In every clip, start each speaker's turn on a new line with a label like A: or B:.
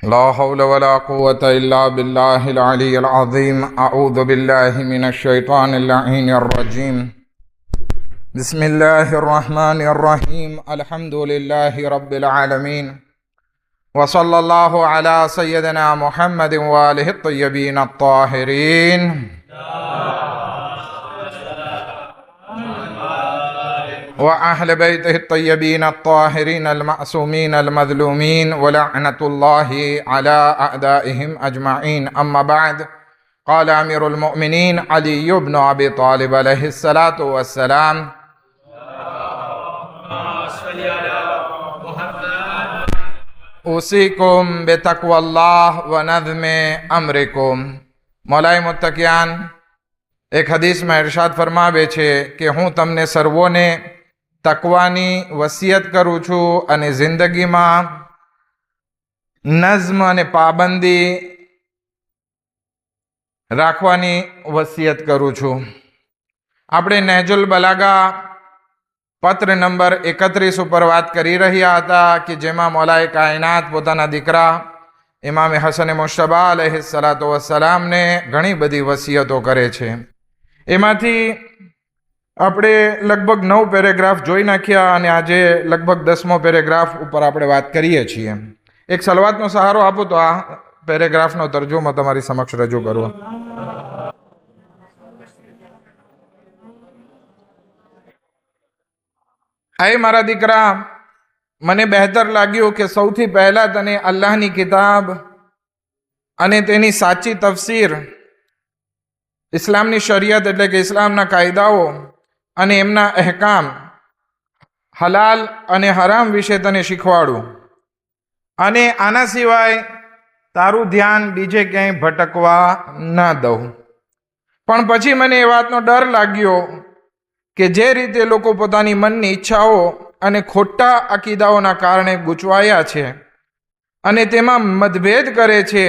A: لا حول ولا قوة إلا بالله العلي العظيم. أعوذ بالله من الشيطان اللعين الرجيم. بسم الله الرحمن الرحيم. الحمد لله رب العالمين، وصلى الله على سيدنا محمد وآله الطيبين الطاهرين. وأهل بيته الطيبين الطاهرين المعصومين المظلومين، ولعنة الله على أعدائهم أجمعين. أما بعد، قال أمير المؤمنين علي بن أبي طالب عليه الصلاة والسلام: أوصيكم بتقوى الله ونظم أمركم. मौलाए मुत्तकियान एक हदीस में इरशाद फरमावे छे कि हूँ तमने सर्वोने तकवानी वसियत करूँ छूँ अने जिंदगी में नज्म अने पाबंदी राखवानी वसियत करूँ छूँ। आपणे नहजुल बलागा पत्र नंबर 31 पर बात करी रह्या हता कि जेमां मौलाए कायनात पोताना दीकरा इमाम हसन मुश्तबा अलैहिस्सलातु वस्सलाम ने घणी बधी वसियतो करे छे। एमांथी આપણે લગભગ 9 પેરેગ્રાફ જોઈ નાખ્યા અને આજે લગભગ 10મો પેરેગ્રાફ ઉપર આપણે વાત કરીએ છીએ. એક સલવાતનો સહારો આપો તો આ પેરેગ્રાફનો તર્જુમો તમારી સમક્ષ રજૂ કરવો. આય મારા દીકરા, મને બહેતર લાગ્યું કે સૌથી પહેલા તને અલ્લાહની કિતાબ અને તેની સાચી તફસીર, ઇસ્લામની શરિયત એટલે કે ઇસ્લામના કાયદાઓ અને એમના અહેકામ, હલાલ અને હરામ વિશે તને શીખવાડું અને આના સિવાય તારું ધ્યાન બીજે ક્યાંય ભટકવા ના દઉં. પણ પછી મને એ વાતનો ડર લાગ્યો કે જે રીતે લોકો પોતાની મનની ઈચ્છાઓ અને ખોટા અકીદાઓના કારણે ગૂંચવાયા છે અને તેમાં મતભેદ કરે છે,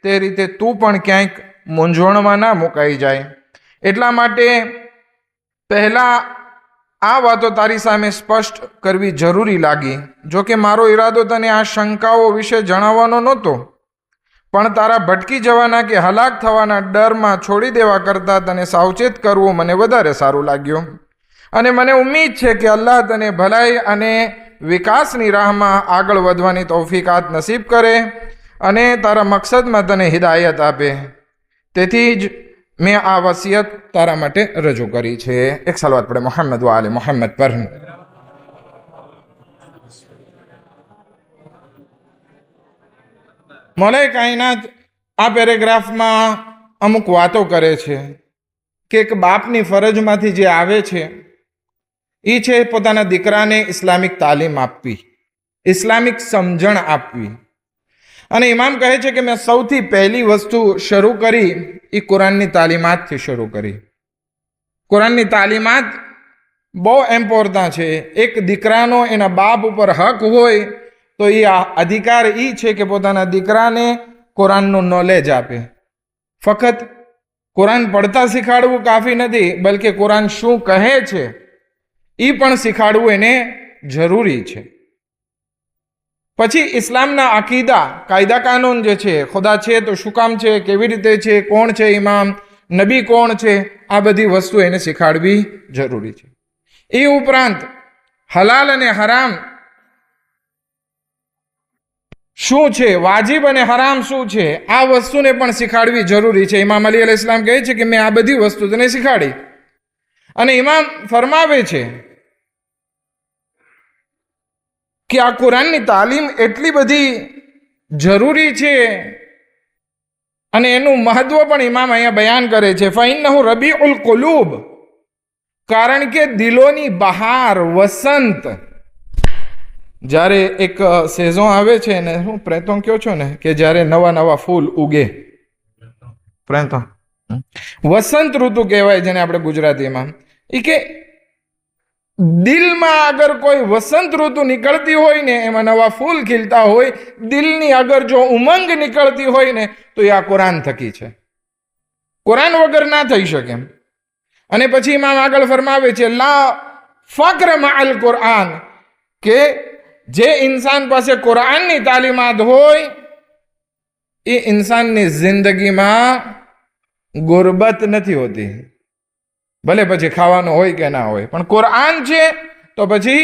A: તે રીતે તું પણ ક્યાંક મૂંઝવણમાં ના મુકાઈ જાય. એટલા માટે પહેલા આ વાતો તારી સામે સ્પષ્ટ કરવી જરૂરી લાગી. જો કે મારો ઈરાદો તને આ શંકાઓ વિશે જણાવવાનો નહોતો, પણ તારા ભટકી જવાના કે હલાક થવાના ડરમાં છોડી દેવા કરતાં તને સાવચેત કરવું મને વધારે સારું લાગ્યું. અને મને ઉમ્મીદ છે કે અલ્લાહ તને ભલાઈ અને વિકાસની રાહમાં આગળ વધવાની તૌફીકાત નસીબ કરે અને તારા મકસદમાં તને હિદાયત આપે. તેથી જ મેં આ વસિયત તારા માટે રજૂ કરી છે. એક સલવાત પડે મોહમ્મદ વ આલે મોહમ્મદ પર. મૌલાએ કાયનાત આ પેરેગ્રાફમાં અમુક વાતો કરે છે કે એક બાપની ફરજમાંથી જે આવે છે એ છે પોતાના દીકરાને ઇસ્લામિક તાલીમ આપવી, ઇસ્લામિક સમજણ આપવી. અને ઇમામ કહે છે કે મેં સૌથી પહેલી વસ્તુ શરૂ કરી એ કુરાનની તાલીમાતથી શરૂ કરી. કુરાનની તાલીમાત બહુ ઇમ્પોર્ટન્ટ છે. એક દીકરાનો એના બાપ ઉપર હક હોય તો એ અધિકાર એ છે કે પોતાના દીકરાને કુરાનનું નોલેજ આપે. ફક્ત કુરાન પડતા શીખાડવું કાફી નથી, બલકે કુરાન શું કહે છે એ પણ શીખાડવું એને જરૂરી છે. પછી ઇસ્લામના અકીદા, કાયદા કાનૂન જે છે, ખુદા છે તો શું કામ છે, કેવી રીતે છે, કોણ છે ઇમામ, નબી કોણ છે, આ બધી વસ્તુ એને શીખાડવી જરૂરી છે. એ ઉપરાંત હલાલ અને હરામ શું છે, વાજિબ અને હરામ શું છે, આ વસ્તુને પણ શીખાડવી જરૂરી છે. ઇમામ અલી અલૈહિસ સલામ કહે છે કે મેં આ બધી વસ્તુ તને શીખાડી. અને ઇમામ ફરમાવે છે કે આ કુરાનની તાલીમ એટલી બધી જરૂરી છે અને એનું મહત્વ પણ ઇમામ અહીંયા બયાન કરે છે. ફઇન્નહુ રબીઉલ કુલૂબ, કારણ કે દિલોની બહાર, વસંત, જ્યારે એક સેઝોન આવે છે ને, હું પ્રેતોં કહો છો ને કે જ્યારે નવા નવા ફૂલ ઉગે, પ્રેતોં, વસંત ઋતુ કહેવાય જેને આપણે ગુજરાતીમાં. એ કે દિલમાં અગર કોઈ વસંત ઋતુ નીકળતી હોય ને, એમાં નવા ફૂલ ખીલતા હોય, દિલની અગર જો ઉમંગ નીકળતી હોય ને, તો એ આ કુરાન થકી છે. કુરાન વગર ના થઈ શકે. અને પછી ઇમામ આગળ ફરમાવે છે લા ફક્ર મઅલ કુરાન, કે જે ઇન્સાન પાસે કુરાનની તાલીમાત હોય એ ઇન્સાનની જિંદગીમાં ગુરબત નથી હોતી, ભલે પછી ખાવાનું હોય કે ના હોય, પણ કુરાન છે તો પછી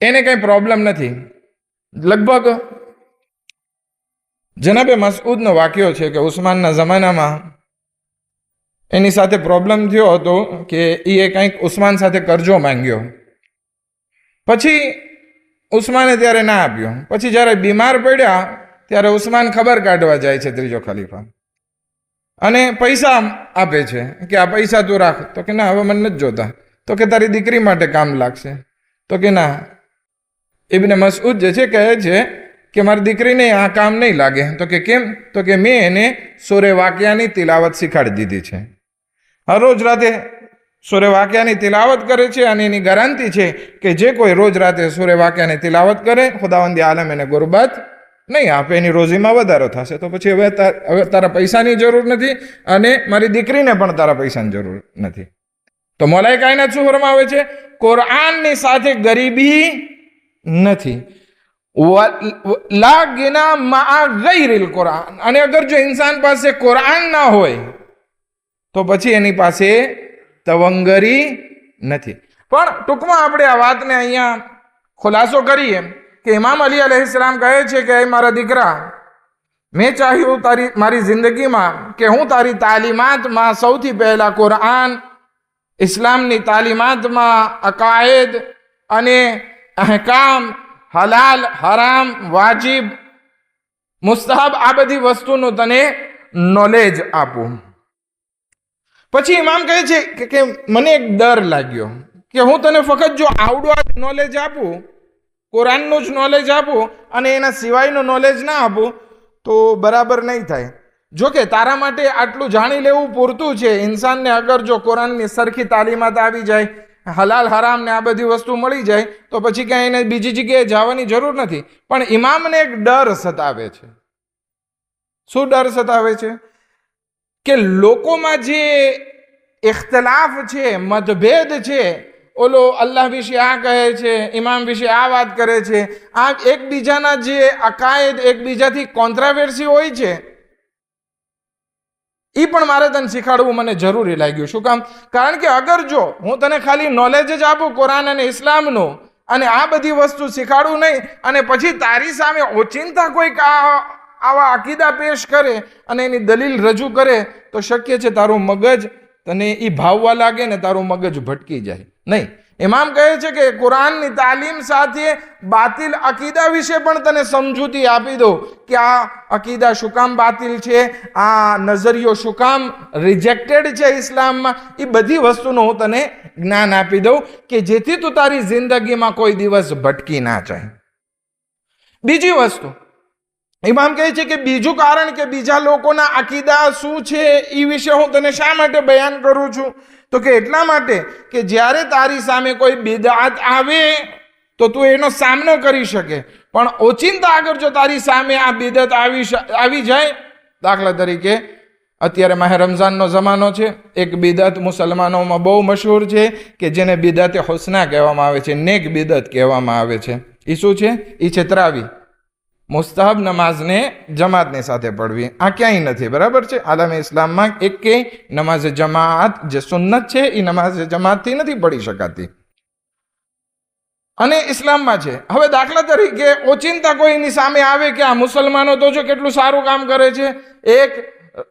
A: એને કંઈ પ્રોબ્લેમ નથી. લગભગ જનાબે મસઉદનો વાક્યો છે કે ઉસ્માનના જમાનામાં એની સાથે પ્રોબ્લેમ થયો હતો કે એ કંઈક ઉસ્માન સાથે કરજો માંગ્યો, પછી ઉસ્માને ત્યારે ના આપ્યો. પછી જ્યારે બીમાર પડ્યા ત્યારે ઉસ્માન ખબર કાઢવા જાય છે ત્રીજો ખલીફા, અને પૈસા આપે છે કે આ પૈસા તું રાખ. તો કે ના, હવે મને નથી જોતા. તો કે તારી દીકરી માટે કામ લાગશે. તો કે ના. ઇબ્ન મસઉદ જે છે કહે છે કે મારી દીકરીને આ કામ નહીં લાગે. તો કે કેમ? તો કે મેં એને સૂરે વાકિયાની તિલાવત શીખાડી દીધી છે. હર રોજ રાતે સૂરે વાકિયાની તિલાવત કરે છે, અને એની ગેરંટી છે કે જે કોઈ રોજ રાતે સૂરે વાકિયાની તિલાવત કરે, ખુદાવંદી આલમ એને ગુરબત નહીં આપે, એની રોજીમાં વધારો થશે. તો પછી હવે તારા પૈસાની જરૂર નથી, અને મારી દીકરીને પણ તારા પૈસાની જરૂર નથી. તો મૌલાએ કાયનાત શું ફરમાવે છે? કુરાનની સાથે ગરીબી નથી. લા ગિના મા ગૈરિલ કુરાન. અને અગર જો ઇન્સાન પાસે કુરાન ના હોય તો પછી એની પાસે તવંગરી નથી. પણ ટૂંકમાં આપણે આ વાતને અહીંયા ખુલાસો કરીએ કે ઇમામ અલી અલૈહિસ્સલામ કહે છે કે મારા દીકરા, મેં ચાહ્યું મારી જિંદગીમાં કે હું તારી તાલીમાતમાં સૌથી પહેલા કુરાન, ઇસ્લામની તાલીમાતમાં અકાયદ અને અહકામ, હલાલ, હરામ, વાજિબ, મુસ્તહબ, આ બધી વસ્તુનું તને નોલેજ આપું. પછી ઇમામ કહે છે કે મને એક ડર લાગ્યો કે હું તને ફક્ત જો આવડું આ નોલેજ આપું, કુરાનનું જ નોલેજ આપું, અને એના સિવાયનું નોલેજ ના આપું તો બરાબર નહીં થાય. જો કે તારા માટે આટલું જાણી લેવું પૂરતું છે. ઇન્સાનને અગર જો કુરાનની સરખી તાલીમાત આવી જાય, હલાલ હરામ ને આ બધી વસ્તુ મળી જાય, તો પછી ક્યાંય એને બીજી જગ્યાએ જવાની જરૂર નથી. પણ ઇમામને એક ડર સતાવે છે. શું ડર સતાવે છે? કે લોકોમાં જે ઇખ્તલાફ છે, મતભેદ છે, ઓલો અલ્લાહ વિશે આ કહે છે, ઇમામ વિશે આ વાત કરે છે, આ એકબીજાના જે અકાયદ એકબીજાથી કોન્ટ્રાવર્સી હોય છે, એ પણ મારે તને શીખવાડવું મને જરૂરી લાગ્યું. શું કામ? કારણ કે અગર જો હું તને ખાલી નોલેજ જ આપું કુરાન અને ઇસ્લામનું, અને આ બધી વસ્તુ શીખવાડું નહીં, અને પછી તારી સામે ઓચિંતા કોઈક આવા અકીદા પેશ કરે અને એની દલીલ રજૂ કરે, તો શક્ય છે તારું મગજ તને એ ભાવવા લાગે ને તારું મગજ ભટકી જાય. નહીં, ઇમામ કહે છે કે કુરાનની તાલીમ સાથે બાતિલ અકીદા વિશે પણ તને સમજૂતી આપી દો કે આ અકીદા શું કામ બાતિલ છે, આ નઝરિયો શું કામ રિજેક્ટેડ છે ઇસ્લામમાં. એ બધી વસ્તુનું હું તને જ્ઞાન આપી દઉં કે જેથી તું તારી જિંદગીમાં કોઈ દિવસ ભટકી ના જાય. બીજી વસ્તુ ઇમામ કહે છે કે બીજું કારણ કે બીજા લોકોના અકીદા શું છે એ વિશે હું તને શા માટે બયાન કરું છું? તો કે એટલા માટે કે જ્યારે તારી સામે કોઈ બિદઆત આવે તો તું એનો સામનો કરી શકે. પણ ઓચિંતા આગળ જો તારી સામે આ બિદઅત આવી જાય, દાખલા તરીકે અત્યારે માહે રમઝાનનો જમાનો છે, એક બિદઅત મુસલમાનોમાં બહુ મશહૂર છે કે જેને બિદઅતે હુસ્ના કહેવામાં આવે છે, નેક બિદઅત કહેવામાં આવે છે. એ શું છે? એ છે તરાવી, મુસ્તહબ નમાઝને જમાતની સાથે પઢવી. આ ક્યાંય નથી, બરાબર છે? આલમે ઇસ્લામમાં એક નમાઝ જમાત જે સુન્નત છે એ નમાઝ જમાતથી નથી પડી શકાતી, અને ઇસ્લામમાં છે. હવે દાખલા તરીકે ઓચિંતા કોઈની સામે આવે કે આ મુસલમાનો તો જો કેટલું સારું કામ કરે છે,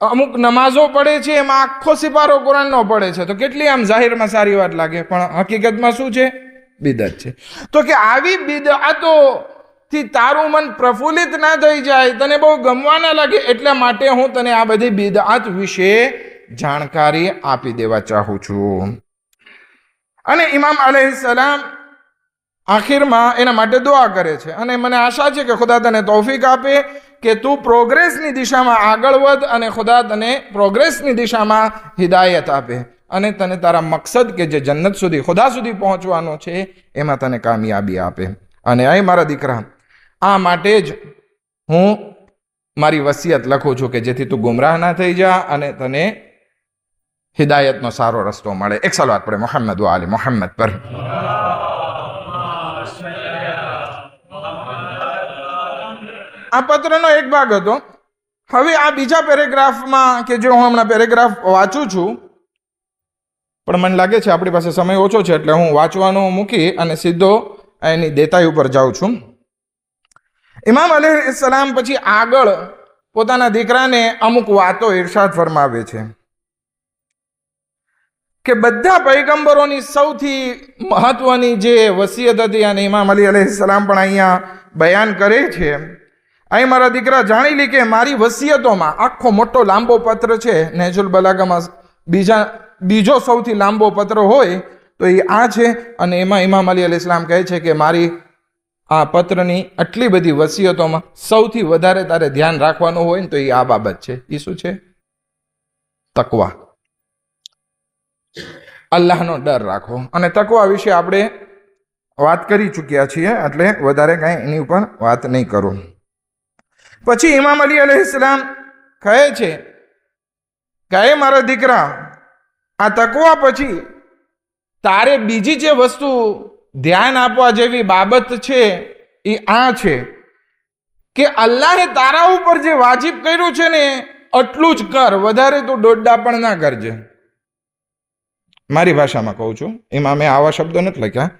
A: અમુક નમાઝો પડે છે, એમાં આખો સિપારો કુરાનનો પડે છે, તો કેટલી આમ જાહેરમાં સારી વાત લાગે, પણ હકીકતમાં શું છે? બિદઅત છે. તો કે આવી બિદઅતો થી તારું મન પ્રફુલ્લિત ના થઈ જાય, તને બહુ ગમવા ના લાગે, એટલા માટે હું તને આ બધી બિદઅત વિશે જાણકારી આપી દેવા ચાહું છું. અને ઇમામ અલૈહિસ્સલામ આખિરમાં એના માટે દુઆ કરે છે, અને મને આશા છે કે ખુદા તને તૌફીક આપે કે તું પ્રોગ્રેસની દિશામાં આગળ વધ, અને ખુદા તને પ્રોગ્રેસની દિશામાં હિદાયત આપે, અને તને તારા મકસદ કે જે જન્નત સુધી, ખુદા સુધી પહોંચવાનો છે, એમાં તને કામયાબી આપે. અને અહીં મારા દીકરા, આ માટે જ હું મારી વસિયત લખું છું કે જેથી તું ગુમરાહ ના થઈ જા અને તને હિદાયતનો સારો રસ્તો મળે. એક સલાવત પડે મોહમ્મદ વ આલે મોહમ્મદ પર. આ પત્રનો એક ભાગ હતો. હવે આ બીજા પેરેગ્રાફમાં કે જે હું હમણાં પેરેગ્રાફ વાંચું છું, પણ મને લાગે છે આપણી પાસે સમય ઓછો છે એટલે હું વાંચવાનું મૂકી અને સીધો એની દેતાઈ ઉપર જાઉં છું. ઇમામ અલૈહિસ્સલામ પછી આગળ પોતાના દીકરાને અમુક વાતો ઇરશાદ ફરમાવે છે કે બધા પૈગંબરોની સૌથી મહત્વની જે વસિયત હતી અને ઇમામ અલી અલૈહિસ્સલામ પણ અહીંયા બયાન કરે છે. અહીં મારા દીકરા જાણી લે કે મારી વસિયતોમાં આખો મોટો લાંબો પત્ર છે. નહેજુલ બલાગામાં બીજો સૌથી લાંબો પત્ર હોય તો એ આ છે. અને એમાં ઇમામ અલી અલૈહિસ્સલામ કહે છે કે મારી આ પત્રની આટલી બધી વસિયતોમાં સૌથી વધારે તારે ધ્યાન રાખવાનું હોય ને તો એ આ બાબત છે. એ શું છે? તકવા, અલ્લાહનો ડર રાખો. અને તકવા વિશે આપણે વાત કરી ચૂક્યા છીએ એટલે વધારે કાંઈ એની ઉપર વાત નહીં કરું. પછી ઇમામ અલી અલૈહિસ્સલામ કહે છે કે મારા દીકરા, આ તકવા પછી તારે બીજી જે વસ્તુ ધ્યાન આપવા જેવી બાબત છે એ આ છે કે અલ્લાહે તારા ઉપર જે વાજિબ કર્યું છે ને એટલું જ કર, વધારે તું દોડડા પણ ના કરજે. મારી ભાષામાં કહું છું, ઇમામે આવા શબ્દો નથી લખ્યા.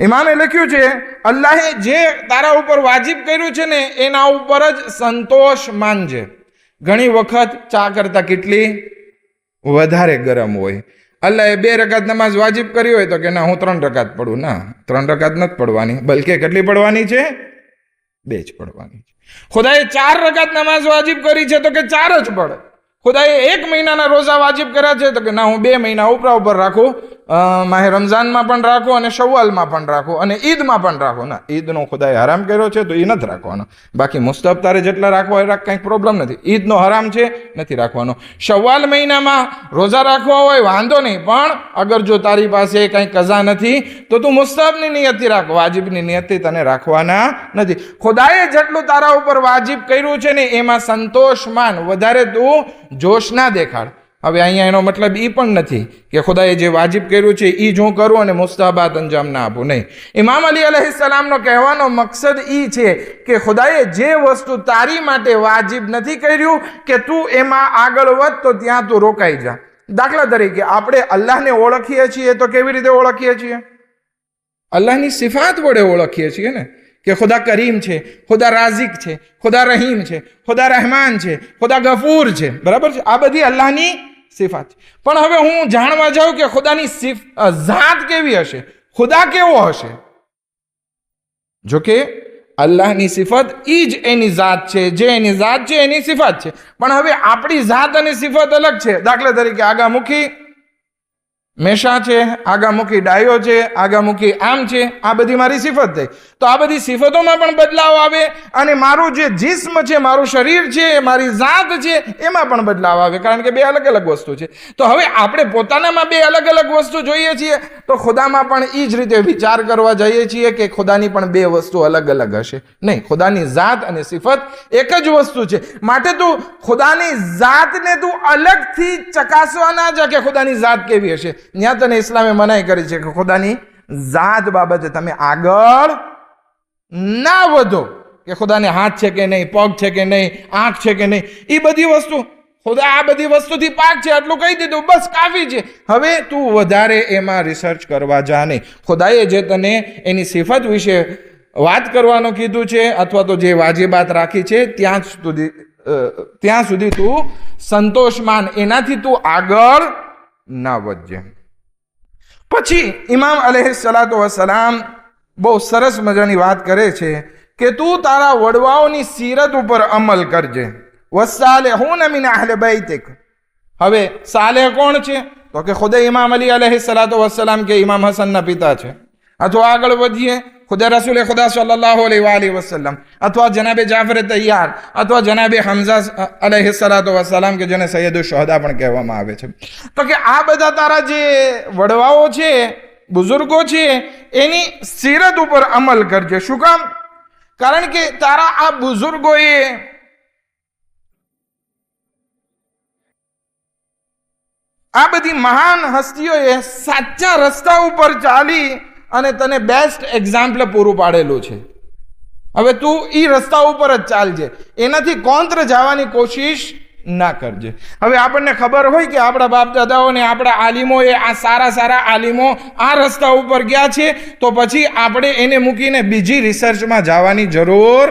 A: ઇમામે લખ્યું છે અલ્લાહે જે તારા ઉપર વાજિબ કર્યું છે ને એના ઉપર જ સંતોષ માનજે. ઘણી વખત ચા કરતા કેટલી વધારે ગરમ હોય. અલ્લાહે 2 રકાત નમાઝ વાજિબ કરી હોય તો કે ના હું 3 રકાત પડું. ના, 3 રકાત નથી પડવાની, બલકે કેટલી પડવાની છે? 2 જ પડવાની છે. ખુદાએ 4 રકાત નમાઝ વાજિબ કરી છે તો કે 4 જ પડે. ખુદાએ 1 મહિનાના રોઝા વાજિબ કર્યા છે તો કે ના હું 2 મહિના ઉપર રાખું, માહે રમઝાનમાં પણ રાખો અને શવ્વાલમાં પણ રાખો અને ઈદમાં પણ રાખો. ના, ઈદનો ખુદાએ હરામ કર્યો છે તો એ નથી રાખવાનો. બાકી મુસ્તહબ તારે જેટલા રાખવા હોય રાખ, કંઈક પ્રોબ્લેમ નથી. ઈદનો હરામ છે, નથી રાખવાનો. શવ્વાલ મહિનામાં રોઝા રાખવા હોય વાંધો નહીં, પણ અગર જો તારી પાસે કંઈ કઝા નથી તો તું મુસ્તહબની નિયતથી રાખ, વાજિબની નિયતથી તને રાખવાના નથી. ખુદાએ જેટલું તારા ઉપર વાજિબ કર્યું છે ને એમાં સંતોષ માન, વધારે તું જોશ ના દેખાડ. હવે અહીંયા એનો મતલબ એ પણ નથી કે ખુદાએ જે વાજિબ કર્યું છે એ જ હું કરું અને મુસ્તહબાત અંજામ ના આપું. નહીં, ઇમામ અલી અલૈહિસ્સલામનો કહેવાનો મકસદ એ છે કે ખુદાએ જે વસ્તુ તારી માટે વાજિબ નથી કર્યું કે તું એમાં આગળ વધ તો ત્યાં તું રોકાઈ જા. દાખલા તરીકે આપણે અલ્લાહને ઓળખીએ છીએ તો કેવી રીતે ઓળખીએ છીએ? અલ્લાહની સિફાત વડે ઓળખીએ છીએ ને, કે ખુદા કરીમ છે, ખુદા રાઝિક છે, ખુદા રહીમ છે, ખુદા રહેમાન છે, ખુદા ગફૂર છે. બરાબર છે? આ બધી અલ્લાહની સિફાત છે. પણ હવે હું જાણવા જાઉં કે ખુદાની ઝાત કેવી હશે, ખુદા કેવો હશે. જો કે અલ્લાહની સિફત એ જ એની ઝાત છે, જે એની ઝાત છે એની સિફત છે. પણ હવે આપણી ઝાત અને સિફત અલગ છે. દાખલા તરીકે આગામુખી મેષા છે, આગામુખી ડાયો છે, આગામુખી આમ છે, આ બધી મારી સિફત થઈ. તો આ બધી સિફતોમાં પણ બદલાવ આવે અને મારું જે જિસ્મ છે, મારું શરીર છે, મારી ઝાત છે એમાં પણ બદલાવ આવે, કારણ કે 2 અલગ અલગ વસ્તુ છે. તો હવે આપણે પોતાનામાં 2 અલગ અલગ વસ્તુ જોઈએ છીએ તો ખુદામાં પણ એ જ રીતે વિચાર કરવા જઈએ છીએ કે ખુદાની પણ 2 વસ્તુ અલગ અલગ હશે. નહીં, ખુદાની ઝાત અને સિફત એક જ વસ્તુ છે. માટે તું ખુદાની ઝાતને તું અલગથી ચકાસવા ના જા કે ખુદાની ઝાત કેવી હશે. ત્યાં તને ઇસ્લામે મનાઈ કરી છે કે ખુદાની ઝાત બાબતે તમે આગળ ના વધો, કે ખુદાને હાથ છે કે નહીં, પગ છે કે નહીં, આંખ છે કે નહીં, એ બધી વસ્તુ ખુદા આ બધી વસ્તુથી પાક છે આટલું કહી દીધું, બસ કાફી છે. હવે તું વધારે એમાં રિસર્ચ કરવા જા નહીં. ખુદાએ જે તને એની સિફત વિશે વાત કરવાનું કીધું છે અથવા તો જે વાજિબાત રાખી છે ત્યાં સુધી તું સંતોષ માન, એનાથી તું આગળ ના વધજે. પછી ઇમામ અલૈહિસ્સલાતુ વસ્સલામ બહુ સરસ મજાની વાત કરે છે કે તું તારા વડવાઓની સીરત ઉપર અમલ કરજે. વસ્સાલિહૂન મિન અહલિ બૈતિક. હવે સાલેહ કોણ છે? તો કે ખુદ ઇમામ અલી અલૈહિસ્સલાતુ વસ્સલામ કે ઇમામ હસનના પિતા છે. અથવા આગળ વધીએ ખુદા રસૂલ ખુદા સલ્લલ્લાહુ અલૈહિ વસલ્લમ, અથવા જનાબે જાફર તૈયાર, અથવા જનાબે હમઝા અલૈહિસ્સલાતુ વસ્સલામ કે જેને સૈયદુશ શુહદા પણ કહેવામાં આવે છે. તો કે આ બધા તારા જે વડવાઓ છે, બુઝુર્ગો છે, એની સીરત ઉપર અમલ કરજે. શું કામ? કારણ કે તારા આ બુઝુર્ગોએ આ બધી મહાન હસ્તીઓએ સાચા રસ્તા ઉપર ચાલી અને તને બેસ્ટ એક્ઝામ્પલ પૂરું પાડેલું છે. હવે તું એ રસ્તા ઉપર જ ચાલજે, એનાથી કોંત્ર જવાની કોશિશ ના કરજે. હવે આપણને ખબર હોય કે આપણા બાપ દાદાઓ ને આપણા આલિમોએ, આ સારા સારા આલિમો આ રસ્તા ઉપર ગયા છે, તો પછી આપણે એને મૂકીને બીજી રિસર્ચમાં જવાની જરૂર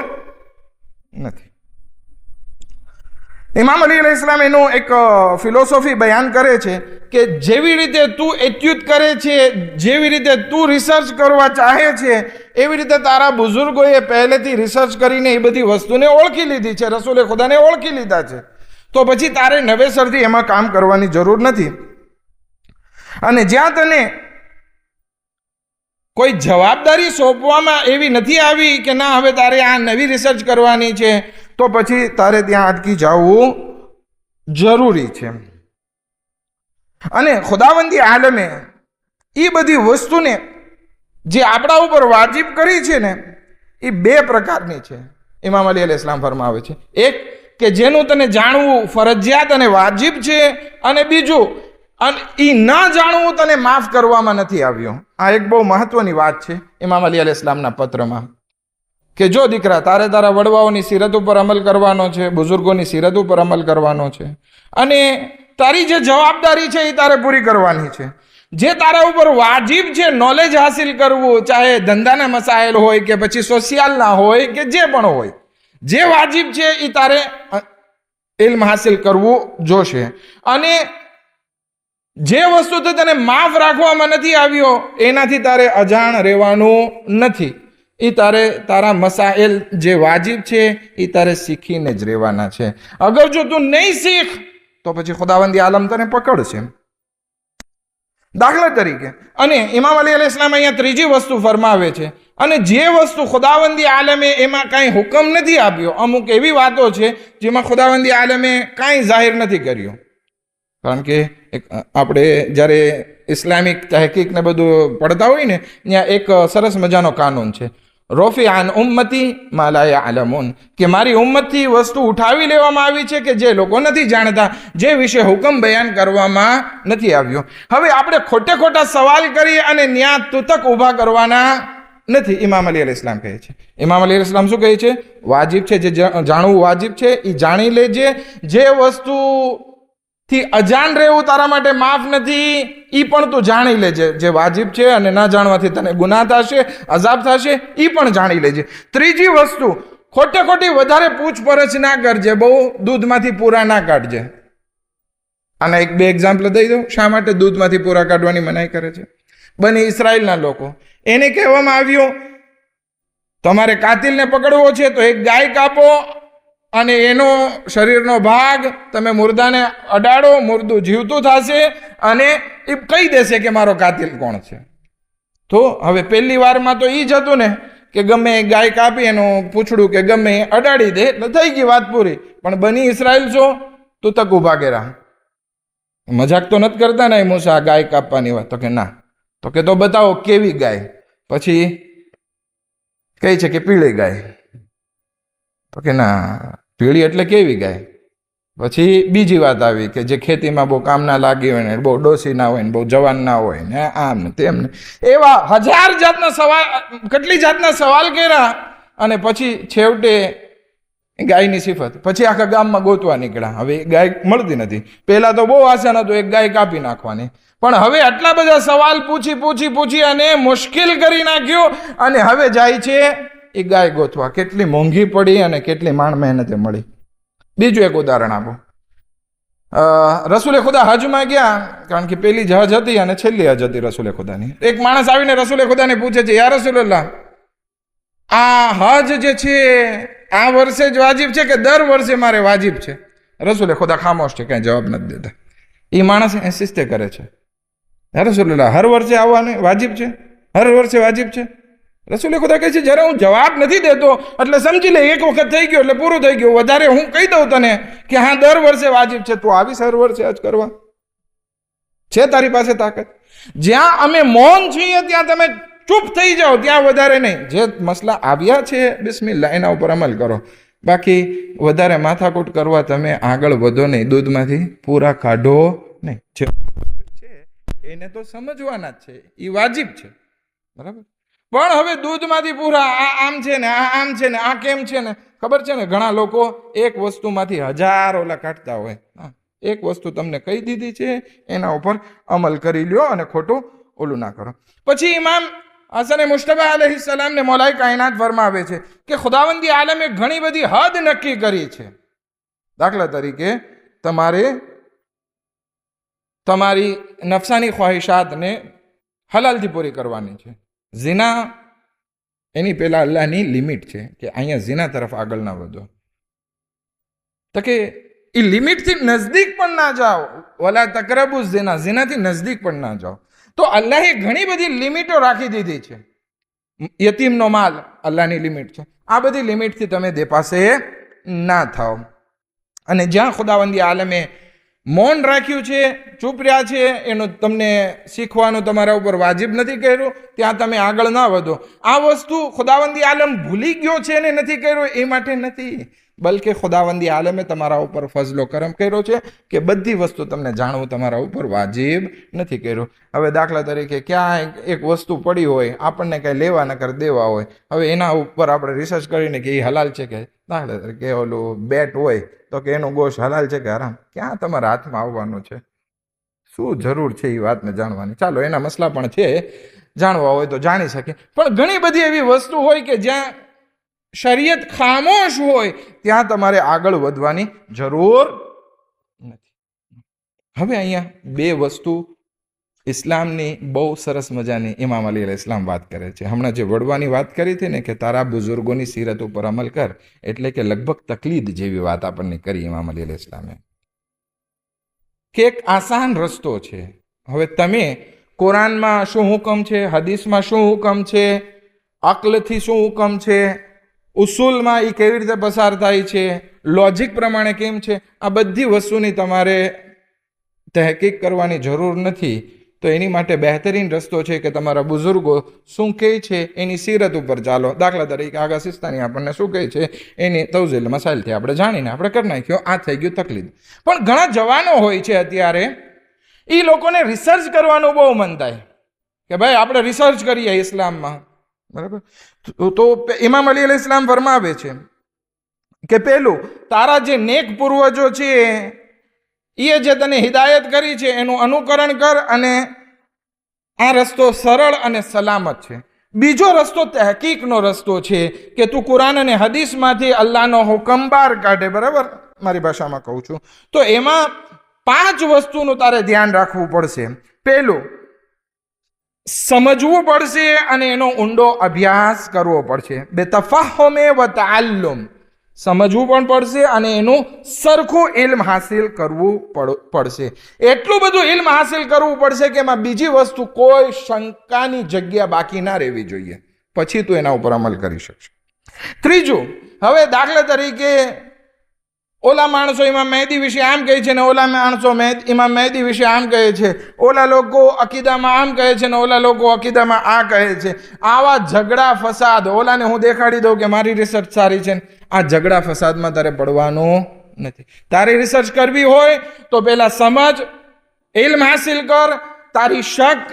A: નથી. ઇમામ અલી અલૈહિસ્સલામ એનું એક ફિલોસોફી બયાન કરે છે કે જેવી રીતે તું એટ્યુટ કરે છે, જેવી રીતે તું રિસર્ચ કરવા ચાહે છે, એવી રીતે તારા બુઝુર્ગોએ પહેલેથી રિસર્ચ કરીને એ બધી વસ્તુને ઓળખી લીધી છે, રસૂલે ખુદાને ઓળખી લીધા છે, તો પછી તારે નવેસરથી એમાં કામ કરવાની જરૂર નથી. અને જ્યાં તને કોઈ જવાબદારી સોંપવામાં એવી નથી આવી કે ના હવે તારે આ નવી રિસર્ચ કરવાની છે, તો પછી તારે ત્યાં અટકી જવું જરૂરી છે. અને ખુદાવંદી આલમે એ બધી વસ્તુને જે આપણા ઉપર વાજિબ કરી છે ને, એ બે પ્રકારની છે. ઇમામ અલી અલૈહિસ્સલામ ફરમાવે છે, એક કે જેનું તને જાણવું ફરજિયાત અને વાજિબ છે, અને બીજું અને એ ન જાણવું તને માફ કરવામાં નથી આવ્યો. આ એક બહુ મહત્વની વાત છે ઇમામ અલી અલૈહિસ્સલામના પત્રમાં, કે જો દીકરા તારે તારા વડવાઓની સીરત ઉપર અમલ કરવાનો છે, બુઝુર્ગોની સીરત ઉપર અમલ કરવાનો છે, અને તારી જે જવાબદારી છે એ તારે પૂરી કરવાની છે. જે તારા ઉપર વાજિબ છે નોલેજ હાસિલ કરવું, ચાહે ધંધાના મસાઇલ હોય કે પછી સોશિયલના હોય કે જે પણ હોય, જે વાજિબ છે એ તારે ઇલ્મ હાસિલ કરવું જોશે. અને જે વસ્તુ તને માફ રાખવામાં નથી આવ્યો એનાથી તારે અજાણ રહેવાનું નથી. એ તારે તારા મસાઇલ જે વાજિબ છે એ તારે શીખીને જ રહેવાના છે. અગર જો તું નહીં શીખ તો પછી ખુદાવંદી આલમ તને પકડશે. દાખલા તરીકે, અને ઇમામ અલી અલૈહિસ્સલામ અહીંયા ત્રીજી વસ્તુ ફરમાવે છે, અને જે વસ્તુ ખુદાવંદી આલમે એમાં કાંઈ હુકમ નથી આપ્યો, અમુક એવી વાતો છે જેમાં ખુદાવંદી આલમે કાંઈ જાહેર નથી કર્યું. કારણ કે આપણે જ્યારે ઇસ્લામિક તહકીક ને બધું પડતા હોય ને, ત્યાં એક સરસ મજાનો કાનૂન છે, રોફી આન ઉમ્મતી મા લા યઅલમૂન, કે મારી ઉમ્મતથી વસ્તુ ઉઠાવી લેવામાં આવી છે કે જે લોકો નથી જાણતા, જે વિશે હુકમ બયાન કરવામાં નથી આવ્યો. હવે આપણે ખોટે ખોટા સવાલ કરી અને ન્યા તૂતક ઊભા કરવાના નથી. ઇમામ અલી અલૈહિસ્સલામ કહે છે, ઇમામ અલી અલૈહિસ્સલામ શું કહે છે? વાજિબ છે, જે જાણવું વાજિબ છે એ જાણી લેજે. જે વસ્તુ થી અજાણ રહેવું તારા માટે માફ નથી, એ પણ તું જાણી લેજે. જે વાજિબ છે અને ના જાણવાથી તને ગુનાહ થશે, અઝાબ થશે, એ પણ જાણી લેજે. ત્રીજી વસ્તુ, ખોટે ખોટી વધારે પૂછપરછ ના કરજે, બહુ દૂધમાંથી પૂરા ના કાઢજે. આના એક બે એક્ઝામ્પલ દઈ દઉં શા માટે દૂધમાંથી પૂરા કાઢવાની મનાઈ કરે છે. બની ઇસરાયલના લોકો, એને કહેવામાં આવ્યું તમારે કાતિલને પકડવો છે તો એક ગાય કાપો અને એનો શરીરનો ભાગ તમે મુર્દાને અડાડો, મુર્દું જીવતું થશે અને એ કહી દેશે કે મારો કાતિલ કોણ છે. તો હવે પહેલી વારમાં તો એ જ હતું ને કે ગમે ગાય કાપી એનું પૂછડું કે ગમે અડાડી દે એટલે થઈ ગઈ વાત પૂરી. પણ બની ઇસરાયલ છો તું તક ઉભા કર્યા, મજાક તો નથી કરતા ને મૂસા ગાય કાપવાની વાત? તો કે ના. તો કે તો બતાવો કેવી ગાય? પછી કહે છે કે પીળી ગાય. તો કે ના, પીળી એટલે કેવી ગાય? પછી બીજી વાત આવી કે જે ખેતીમાં બહુ કામ ના લાગી હોય ને, બહુ ડોસી ના હોય ને, બહુ જવાન ના હોય ને, આમ ને તેમ ને, એવા હજાર જાતના સવાલ, કેટલી જાતના સવાલ કર્યા. અને પછી છેવટે ગાયની સિફત, પછી આખા ગામમાં ગોતવા નીકળ્યા. હવે ગાય મળતી નથી. પહેલા તો બહુ આસાન હતું એક ગાય કાપી નાખવાની, પણ હવે આટલા બધા સવાલ પૂછી અને મુશ્કેલ કરી નાખ્યો. અને હવે જાય છે એ ગાય ગોતવા. કેટલી મોંઘી પડી અને કેટલી માંડ મહેનતે મળી. બીજું એક ઉદાહરણ આપો. રસૂલે ખુદા હજમાં ગયા, કારણ કે પેલી જ હજ હતી અને છેલ્લી હજ હતી રસૂલે ખુદાની. એક માણસ આવીને રસૂલે ખુદાને પૂછે છે, યા રસૂલલ્લાહ, આ હજ જે છે આ વર્ષે જ વાજિબ છે કે દર વર્ષે મારે વાજિબ છે? રસૂલે ખુદા ખામોશ છે, કઈ જવાબ નથી દેતા. એ માણસ ઇન્સિસ્ટ કરે છે, યા રસૂલલ્લાહ, હર વર્ષે આવવાનું વાજિબ છે? હર વર્ષે વાજિબ છે? રસૂલે ખુદા કહે છે જ્યારે હું જવાબ નથી દેતો એટલે સમજી લે એક વખત થઈ ગયો એટલે પૂરું થઈ ગયું. વધારે હું કહી દઉં તને કે હા દર વર્ષે વાજિબ છે, તું આવીશ હર વર્ષે હજ કરવા? છે તારી પાસે તાકાત? જ્યાં અમે મૌન છીએ ત્યાં તમે ચૂપ થઈ જાઓ, ત્યાં વધારે નહીં. જે મસલા આવ્યા છે બિસ્મિલ્લાહ એના ઉપર અમલ કરો. બાકી વધારે માથાકૂટ કરવા તમે આગળ વધો નહીં, દૂધમાંથી પૂરા કાઢો નહીં. જે છે એને તો સમજવાના જ છે, એ વાજિબ છે, બરાબર? પણ હવે દૂધમાંથી પૂરા આ આમ છે ને આ આમ છે ને આ કેમ છે ને, ખબર છે ને ઘણા લોકો એક વસ્તુમાંથી હજારો ઓલા કાઢતા હોય. એક વસ્તુ તમને કહી દીધી છે, એના ઉપર અમલ કરી લ્યો અને ખોટું ઓલું ના કરો. પછી ઇમામ હસન મુશ્તબા અલૈહિ સલામ ને મૌલાએ કાયનાત ફરમાવે છે કે ખુદાવંદી આલમે ઘણી બધી હદ નક્કી કરી છે. દાખલા તરીકે તમારે તમારી નફસાની ખ્વાહિશાતને હલાલથી પૂરી કરવાની છે. ઝિના એની પહેલા અલ્લાહની લિમિટ છે કે અહીંયા ઝિના તરફ આગળ ના વધો, તો કે એ લિમિટથી નજદીક પણ ના જાઓ. વલા તકરબુ ઝિના, ઝિનાથી નજદીક પણ ના જાઓ. તો અલ્લાહે ઘણી બધી લિમિટો રાખી દીધી છે. યતીમનો માલ અલ્લાહની લિમિટ છે. આ બધી લિમિટથી તમે દેપાસે ના થાઓ. અને જ્યાં ખુદાવંદી આલમે મૌન રાખ્યું છે, ચૂપ રહ્યા છે, એનું તમને શીખવાનું તમારા ઉપર વાજિબ નથી કર્યું, ત્યાં તમે આગળ ના વધો. આ વસ્તુ ખુદાવંદી આલમ ભૂલી ગયો છે ને નથી કર્યો એ માટે નથી, બલકે ખુદાવંદી આલમે તમારા ઉપર ફઝલો કરમ કર્યો છે કે બધી વસ્તુ તમને જાણવું તમારા ઉપર વાજિબ નથી કર્યું. હવે દાખલા તરીકે ક્યાંય એક વસ્તુ પડી હોય, આપણને કંઈ લેવા ન કર દેવા હોય, હવે એના ઉપર આપણે રિસર્ચ કરીને કે એ હલાલ છે કે, દાખલા તરીકે ઓલું બેટ હોય તો કે એનું ગોશ હલાલ છે કે હરામ, ક્યાં તમારા હાથમાં આવવાનું છે? શું જરૂર છે એ વાતને જાણવાની? ચાલો એના મસલા પણ છે, જાણવા હોય તો જાણી શકે. પણ ઘણી બધી એવી વસ્તુ હોય કે જ્યાં શરીયત ખામોશ હોય ત્યાં તમારે આગળ વધવાની જરૂર નથી. હવે અહીંયા બે વસ્તુ ઇસ્લામની બહુ સરસ મજાની ઇમામ અલી અલૈહિ સલામ વાત કરે છે. હમણાં જે વડવાની વાત કરી હતી ને કે તારા બુઝુર્ગોની સીરત ઉપર અમલ કર, એટલે કે લગભગ તકલીદ જેવી વાત આપણને કરી ઇમામ અલી અલૈહિ સલામે કે એક આસાન રસ્તો છે. હવે તમે કુરાનમાં શું હુકમ છે, હદીસમાં શું હુકમ છે, અક્લથી શું હુકમ છે, ઉસૂલમાં એ કેવી રીતે પસાર થાય છે, લોજિક પ્રમાણે કેમ છે, આ બધી વસ્તુની તમારે તહકીક કરવાની જરૂર નથી. તો એની માટે બહેતરીન રસ્તો છે કે તમારા બુઝુર્ગો શું કહે છે એની સીરત ઉપર ચાલો. દાખલા તરીકે આગા સિસ્તાની આપણને શું કહે છે એની તવઝીલ મસાઇલથી આપણે જાણીને આપણે કરી નાખ્યો, આ થઈ ગયું તકલીદ. પણ ઘણા જવાનો હોય છે અત્યારે, એ લોકોને રિસર્ચ કરવાનું બહુ મન થાય કે ભાઈ આપણે રિસર્ચ કરીએ ઇસ્લામમાં, બરાબર? તો ઇમામ અલી અલૈહિ સલામ ફરમાવે છે કે પેલું તારા જે નેક પૂર્વજો છે એ જે તને હિદાયત કરી છે એનું અનુકરણ કર, અને આ રસ્તો સરળ અને સલામત છે. બીજો રસ્તો તહકીકનો રસ્તો છે કે તું કુરાન અને હદીસમાંથી અલ્લાહનો હુકમ બહાર કાઢે, બરાબર? મારી ભાષામાં કહું છું. તો એમાં 5 વસ્તુનું તારે ધ્યાન રાખવું પડશે. પેલું, સમજવું પડશે અને એનો ઊંડો અભ્યાસ કરવો પડશે. બેતફહુમે વ તઅલ્લુમ, સમજવું પણ પડશે અને એનું સરખું ઇલ્મ હાસિલ કરવું પડશે. એટલું બધું ઇલ્મ હાસિલ કરવું પડશે કે એમાં બીજી વસ્તુ કોઈ શંકાની જગ્યા બાકી ના રહેવી જોઈએ, પછી તું એના ઉપર અમલ કરી શકશે. ત્રીજું, હવે દાખલા તરીકે ઓલા માણસો ઇમામ મહેદી વિશે આમ કહે છે ને ઓલા માણસો ઇમામ મહેદી વિશે આમ કહે છે, ઓલા લોકો અકીદામાં આમ કહે છે ને ઓલા લોકો અકીદામાં આ કહે છે. આવા ઝઘડા ફસાદ, ઓલાને હું દેખાડી દઉં કે મારી રિસર્ચ સારી છે, આ ઝઘડા ફસાદમાં તારે પડવાનું નથી. તારી રિસર્ચ કરવી હોય તો પહેલા સમજ, ઇલ્મ હાસિલ કર. તારી શક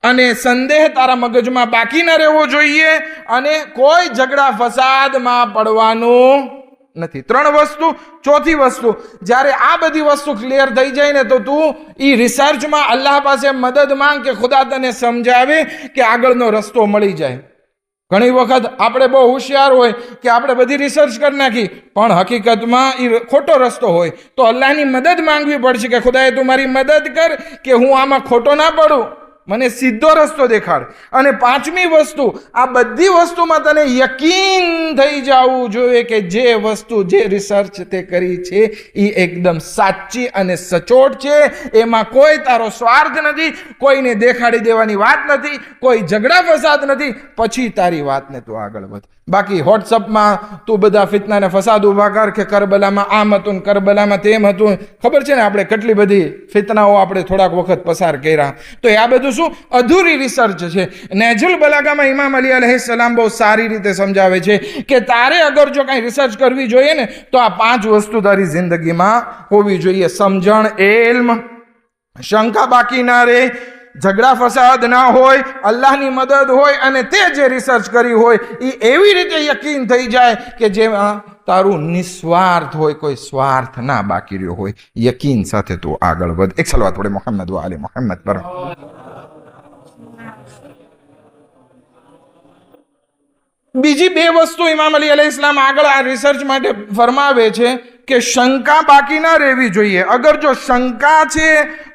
A: અને સંદેહ તારા મગજમાં બાકી ન રહેવો જોઈએ, અને કોઈ ઝઘડા ફસાદમાં પડવાનું નથી. 3 વસ્તુ. ચોથી વસ્તુ, જ્યારે આ બધી વસ્તુ ક્લિયર થઈ જાય ને તો તું ઈ રિસર્ચમાં અલ્લાહ પાસે મદદ માંગ કે ખુદા તને સમજાવે કે આગળનો રસ્તો મળી જાય. ઘણી વખત આપણે બહુ હોશિયાર હોય કે આપણે બધી રિસર્ચ કરી નાખી, પણ હકીકતમાં એ ખોટો રસ્તો હોય તો અલ્લાહની મદદ માંગવી પડશે કે ખુદાએ તું મારી મદદ કર કે હું આમાં ખોટો ના પડું, મને સીધો રસ્તો દેખાડ. અને 5મી વસ્તુ, આ બધી વસ્તુમાં તને યકીન થઈ જવું જોઈએ કે જે વસ્તુ, જે રિસર્ચ તે કરી છે એ એકદમ સાચી અને સચોટ છે, એમાં કોઈ તારો સ્વાર્થ નથી, કોઈને દેખાડી દેવાની વાત નથી, કોઈ ઝઘડા ફસાદ નથી. પછી તારી વાતને તું આગળ વધ. બાકી વોટ્સઅપમાં તું બધા ફિતના ને ફસાદ ઉભા કર કે કરબલામાં આમ હતું, કરબલામાં તેમ હતું. ખબર છે ને આપણે કેટલી બધી ફિતનાઓ આપણે થોડાક વખત પસાર કર્યા. તો આ બધું શું અધૂરી રિસર્ચ છે. નહેજુલ બલાગામાં ઇમામ અલી અલૈહિ સલામ બહુ સારી રીતે સમજાવે છે કે તારે અગર જો કાંઈ રિસર્ચ કરવી જોઈએ ને તો આ 5 વસ્તુ તારી જિંદગીમાં હોવી જોઈએ. સમજણ, ઇલ્મ, શંકા બાકી ના રહે, ઝઘડા ફસાદ ના હોય, અલ્લાહની મદદ હોય અને તે જે રિસર્ચ કરી હોય એ એવી રીતે યકીન થઈ જાય કે જેમાં તારું નિસ્વાર્થ હોય, કોઈ સ્વાર્થ ના બાકી રહ્યો હોય, યકીન સાથે તું આગળ વધ. એક સલવાત પડે મોહમ્મદ વ આલે મોહમ્મદ પર. બીજી બે વસ્તુ ઇમામ અલી અલૈહિસ્સલામ આગળ આ રિસર્ચ માટે ફરમાવે છે કે શંકા બાકી ના રહેવી જોઈએ. અગર જો શંકા છે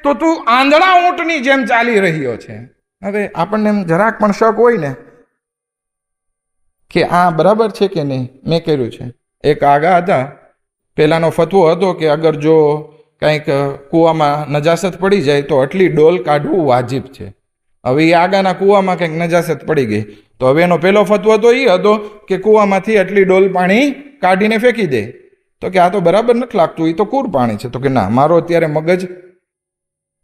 A: તો તું આંધળા ઊંટની જેમ ચાલી રહ્યો છે. હવે આપણને એમ જરાક પણ શક હોય ને કે આ બરાબર છે કે નહીં. મેં કર્યું છે. એક આગા હતા, પેલાનો ફતવો હતો કે અગર જો કંઈક કૂવામાં નજાસત પડી જાય તો આટલી ડોલ કાઢવું વાજિબ છે. હવે એ આગળના કૂવામાં કંઈક નજાસત પડી ગઈ તો હવે એનો પહેલો ફતવો તો એ હતો કે કૂવામાંથી આટલી ડોલ પાણી કાઢીને ફેંકી દે. તો કે આ તો બરાબર નથી લાગતું, એ તો કૂર પાણી છે. તો કે ના, મારો અત્યારે મગજ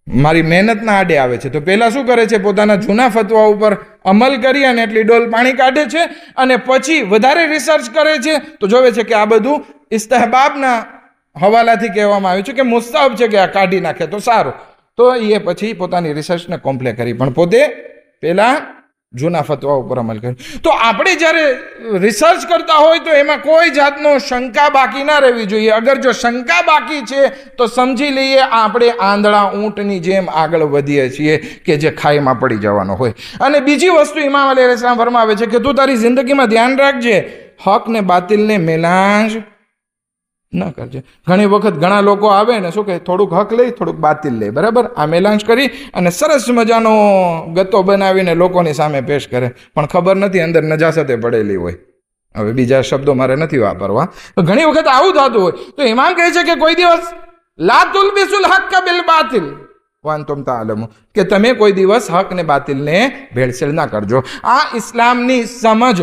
A: મારી મહેનતના આડે આવે છે. તો પહેલા શું કરે છે, પોતાના જૂના ફતવા ઉપર અમલ કરી અને એટલી ડોલ પાણી કાઢે છે અને પછી વધારે રિસર્ચ કરે છે તો જોવે છે કે આ બધું ઇસ્તહબાબના હવાલાથી કહેવામાં આવ્યું છે કે મુસ્તહબ છે કે આ કાઢી નાખે તો સારું. તો એ પછી પોતાની રિસર્ચને કોમ્પ્લે કરી, પણ પોતે પહેલા જૂના ફતવા ઉપર અમલ કર્યો. તો આપણે જ્યારે રિસર્ચ કરતા હોય તો એમાં કોઈ જાતનો શંકા બાકી ના રહેવી જોઈએ. અગર જો શંકા બાકી છે તો સમજી લઈએ આપણે આંધળા ઊંટની જેમ આગળ વધીએ છીએ કે જે ખાઈમાં પડી જવાનો હોય. અને બીજી વસ્તુ ઇમામ અલૈહિસ્સલામ ફરમાવે છે કે તું તારી જિંદગીમાં ધ્યાન રાખજે, હક ને બાતિલને મેલાંજ ન કરજે. ઘણી વખત ઘણા લોકો આવે ને શું કહે, થોડુંક હક લે, થોડુંક બાતિલ લે, બરાબર, આ મેલાંજ કરી અને સરસ મજાનો ગતો બનાવીને લોકોની સામે પેશ કરે, પણ ખબર નથી અંદર નજાસતે પડેલી હોય. હવે બીજા શબ્દો મારે નથી વાપરવા. ઘણી વખત આવું થતું હોય તો ઇમામ કહે છે કે કોઈ દિવસ લા તુલબિસુલ હક્ક બિલ બાતિલ વાંતુમ તાલમુ, કે તમે કોઈ દિવસ હક ને બાતિલને ભેળસેળ ના કરજો. આ ઇસ્લામની સમજ,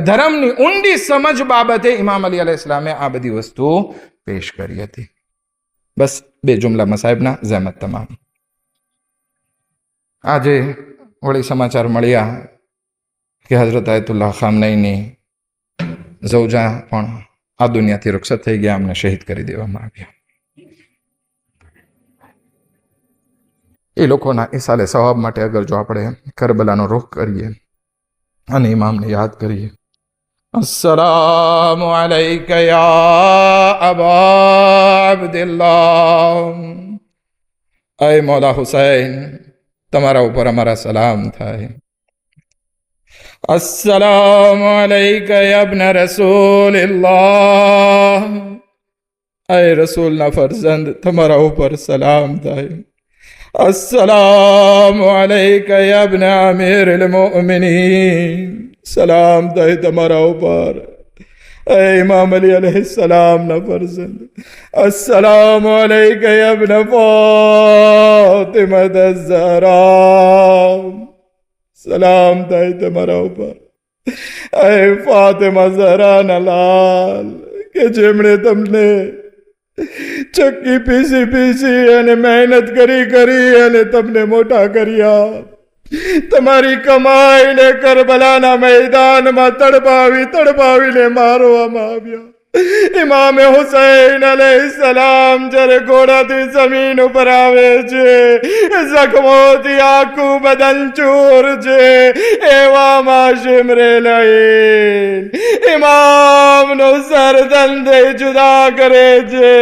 A: ધર્મની ઊંડી સમજ બાબતે ઇમામ અલી અલૈહિસ્સલામે આ બધી વસ્તુ પેશ કરી હતી. બસ બે જુમલામાં સાહેબના જહેમત તમામ. આજે વળી સમાચાર મળ્યા કે હઝરત આયતુલ્લાહ ખામનઈની ઝૌજા પણ આ દુનિયાથી રૂખસત થઈ ગયા, અમને શહીદ કરી દેવામાં આવ્યા. એ લોકોના ઇસાલે સવાબ માટે અગર જો આપણે કરબલાનો રૂખ કરીએ અને ઇમામને યાદ કરીએ, અસ્સલામુ અલૈકા યા અબા અબ્દિલ્લાહ, અય મૌલા હુસૈન, તમારા ઉપર અમારા સલામ થાય. અસ્સલામુ અલૈકા યા ઇબ્ન રસૂલિલ્લાહ, અય રસૂલના ફરઝંદ, તમારા ઉપર સલામ થાય. अस्सलामु अलैका या इब्न अमीरुल मोमिनीन, सलाम થાય તમારા ઉપર એ ઇમામ અલી અલૈહિસ્સલામના ફરઝંદ. अस्सलामु अलैका या इब्न ફાતિમા ઝહરા, સલામ થાય તમારા ઉપર એ ફાતિમા ઝહરાના લાલ, કે જેમણે તમને ચક્કી પીસી પીસી અને મહેનત કરી કરી અને તમને મોટા કર્યા. તમારી કમાઈને કરબલાના મેદાનમાં તડપાવી તડપાવીને મારવામાં આવ્યા. ઇમામે હુસૈન અલૈહિસ્સલામ જ્યારે ઘોડાથી જમીન ઉપર આવે છે, જખમોથી આખું બદન ચૂર છે, એવામાં શિમરેલાઈન ઇમામનો સરદંડે જુદા કરે છે,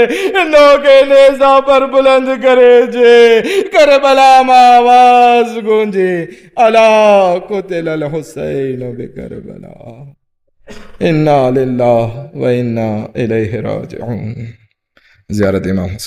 A: લોકે નેઝા પર બુલંદ કરે છે. કરબલામાં આવાજ ગૂંજી, અલા કુતિલલ હુસૈન બિકરબલા, इन्ना लिल्लाह व इन्ना इलैहि राजिऊन. ज़ियारत इमाम हुसैन.